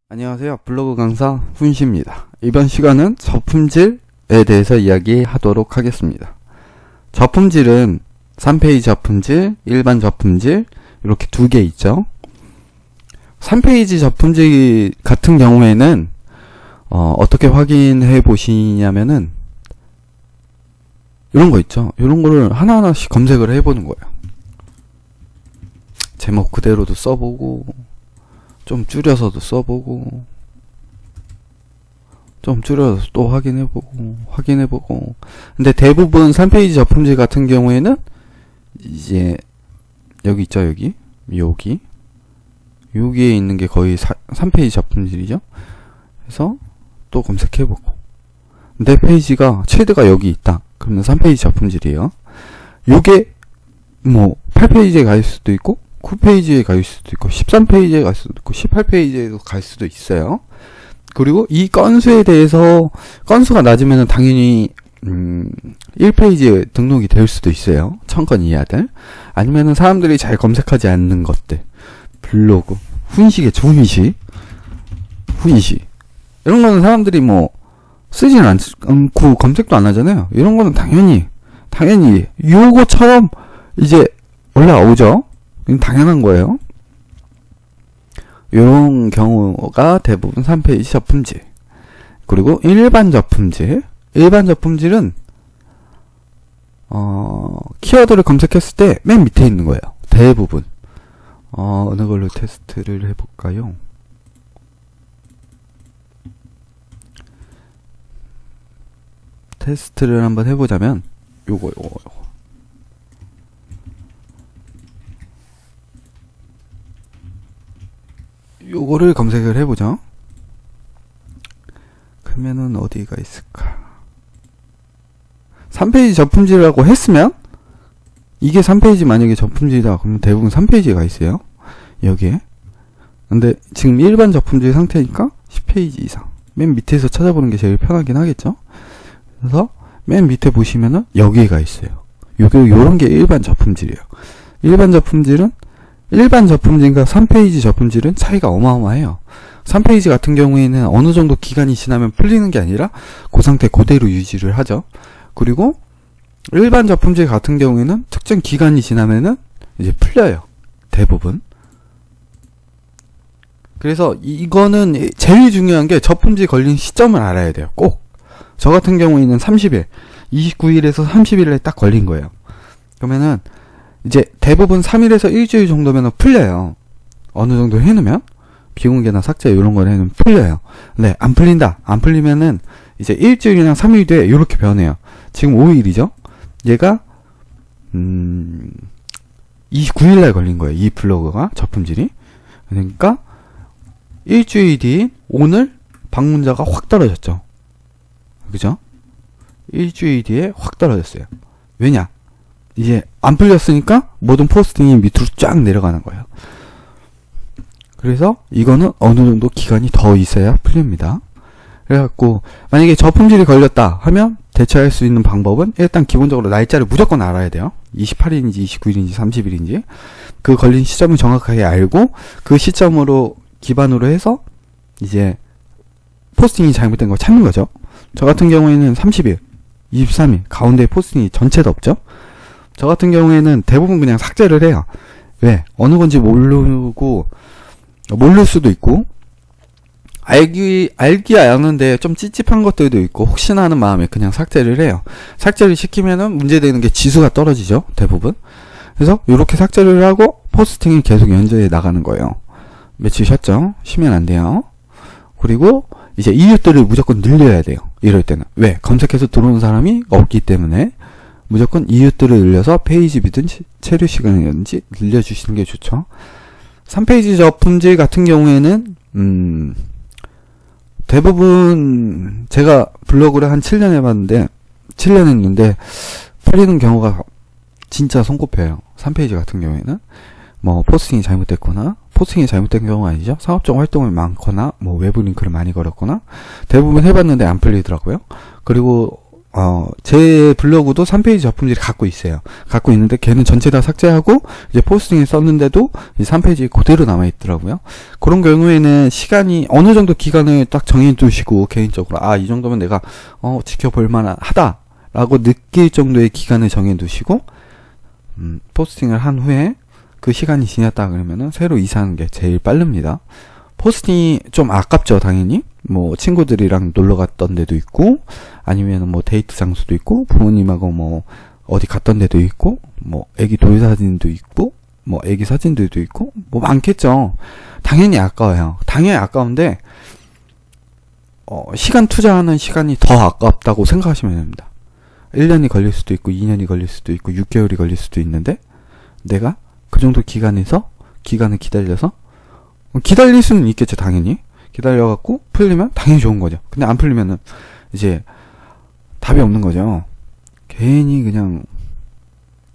안녕하세요. 블로그 강사 훈시입니다. 이번 시간은 저품질에 대해서 이야기하도록 하겠습니다. 저품질은 3페이지 저품질, 일반 저품질 이렇게 두 개 있죠. 3페이지 저품질 같은 경우에는 어떻게 확인해 보시냐면은 이런 거 있죠. 이런 거를 하나하나씩 검색을 해보는 거예요. 제목 그대로도 써보고 좀 줄여서도 써보고 좀 줄여서 또 확인해보고 근데 대부분 3페이지 저품질 같은 경우에는 이제 여기 있죠. 여기에 있는 게 거의 3페이지 저품질이죠. 그래서 또 검색해보고 내 페이지가 최대가 여기 있다 그러면 3페이지 저품질이에요. 요게 뭐 8페이지에 갈 수도 있고 9페이지에 갈 수도 있고 13페이지에 갈 수도 있고 18페이지에도 갈 수도 있어요. 그리고 이 건수에 대해서 건수가 낮으면 당연히 1페이지에 등록이 될 수도 있어요. 1000건 이하들. 아니면은 사람들이 잘 검색하지 않는 것들. 블로그, 훈시겠죠. 훈시. 이런 거는 사람들이 뭐 쓰진 않고 검색도 안 하잖아요. 이런 거는 당연히 요거처럼 이제 올라오죠. 당연한 거예요. 이런 경우가 대부분 3페이지 저품질. 그리고 일반 저품질은 키워드를 검색했을 때 맨 밑에 있는 거예요. 대부분. 어느 걸로 테스트를 해볼까요? 테스트를 한번 해보자면 요거 요거를 검색을 해보죠. 그러면은 어디가 있을까? 3페이지 저품질이라고 했으면 이게 3페이지 만약에 저품질이다 그러면 대부분 3페이지에 가 있어요. 여기에. 근데 지금 일반 저품질 상태니까 10페이지 이상. 맨 밑에서 찾아보는 게 제일 편하긴 하겠죠. 그래서 맨 밑에 보시면은 여기에 가 있어요. 요런 게 일반 저품질이에요. 일반 저품질과 3페이지 저품질은 차이가 어마어마해요. 3페이지 같은 경우에는 어느 정도 기간이 지나면 풀리는 게 아니라 그 상태 그대로 유지를 하죠. 그리고 일반 저품질 같은 경우에는 특정 기간이 지나면은 이제 풀려요. 대부분. 그래서 이거는 제일 중요한 게 저품질 걸린 시점을 알아야 돼요. 꼭. 저 같은 경우에는 30일, 29일에서 30일에 딱 걸린 거예요. 그러면은 이제 대부분 3일에서 일주일 정도면 풀려요. 어느 정도 해놓으면 비공개나 삭제 이런 걸 해놓으면 풀려요. 근데 안 풀린다. 안 풀리면은 이제 일주일이나 3일 뒤에 이렇게 변해요. 지금 5일이죠. 얘가 29일날 걸린 거예요. 이 블로그가 저품질이. 그러니까 일주일 뒤인 오늘 방문자가 확 떨어졌죠. 그죠? 일주일 뒤에 확 떨어졌어요. 왜냐? 이제 안 풀렸으니까 모든 포스팅이 밑으로 쫙 내려가는 거예요. 그래서 이거는 어느 정도 기간이 더 있어야 풀립니다. 그래갖고 만약에 저품질이 걸렸다 하면 대처할 수 있는 방법은 일단 기본적으로 날짜를 무조건 알아야 돼요. 28일인지 29일인지 30일인지 그 걸린 시점을 정확하게 알고 그 시점으로 기반으로 해서 이제 포스팅이 잘못된 걸 찾는 거죠. 저 같은 경우에는 30일, 23일 가운데 포스팅이 전체도 없죠. 저 같은 경우에는 대부분 그냥 삭제를 해요. 왜? 어느 건지 모를 수도 있고, 알기 아는데 좀 찝찝한 것들도 있고, 혹시나 하는 마음에 그냥 삭제를 해요. 삭제를 시키면은 문제되는 게 지수가 떨어지죠, 대부분. 그래서 이렇게 삭제를 하고, 포스팅이 계속 연재해 나가는 거예요. 며칠 쉬었죠? 쉬면 안 돼요. 그리고, 이제 이웃들을 무조건 늘려야 돼요. 이럴 때는. 왜? 검색해서 들어오는 사람이 없기 때문에, 무조건 이웃들을 늘려서 페이지 비든지 체류 시간이든지 늘려주시는 게 좋죠. 3페이지 저품질 같은 경우에는 대부분 제가 블로그를 한 7년 해봤는데 7년 했는데 풀리는 경우가 진짜 손꼽혀요. 3페이지 같은 경우에는 뭐 포스팅이 잘못된 경우가 아니죠. 상업적 활동이 많거나 뭐 외부 링크를 많이 걸었거나 대부분 해봤는데 안 풀리더라고요. 그리고 제 블로그도 3페이지 작품들이 갖고 있어요. 갖고 있는데 걔는 전체 다 삭제하고 이제 포스팅에 썼는데도 이 3페이지 그대로 남아있더라고요. 그런 경우에는 시간이 어느 정도 기간을 딱 정해두시고 개인적으로 이 정도면 내가 지켜볼 만하다 라고 느낄 정도의 기간을 정해두시고 포스팅을 한 후에 그 시간이 지났다 그러면은 새로 이사하는 게 제일 빠릅니다. 포스팅이 좀 아깝죠, 당연히. 뭐 친구들이랑 놀러 갔던 데도 있고 아니면 뭐 데이트 장소도 있고 부모님하고 뭐 어디 갔던 데도 있고 뭐 애기 돌사진도 있고 뭐 애기 사진들도 있고 뭐 많겠죠. 당연히 아까워요. 당연히 아까운데 시간 투자하는 시간이 더 아깝다고 생각하시면 됩니다. 1년이 걸릴 수도 있고 2년이 걸릴 수도 있고 6개월이 걸릴 수도 있는데 내가 그 정도 기간을 기다려서 기다릴 수는 있겠죠, 당연히. 기다려갖고 풀리면 당연히 좋은 거죠. 근데 안 풀리면은 이제 답이 없는 거죠. 괜히 그냥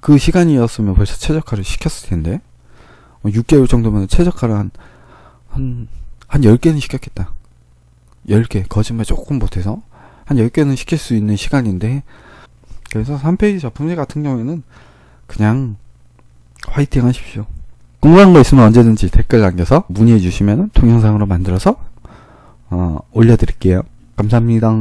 그 시간이었으면 벌써 최적화를 시켰을 텐데 6개월 정도면 최적화를 한 10개는 시켰겠다. 10개 거짓말 조금 못해서 한 10개는 시킬 수 있는 시간인데 그래서 3페이지 작품들 같은 경우에는 그냥 화이팅 하십시오. 궁금한 거 있으면 언제든지 댓글 남겨서 문의해 주시면 동영상으로 만들어서 올려드릴게요. 감사합니다.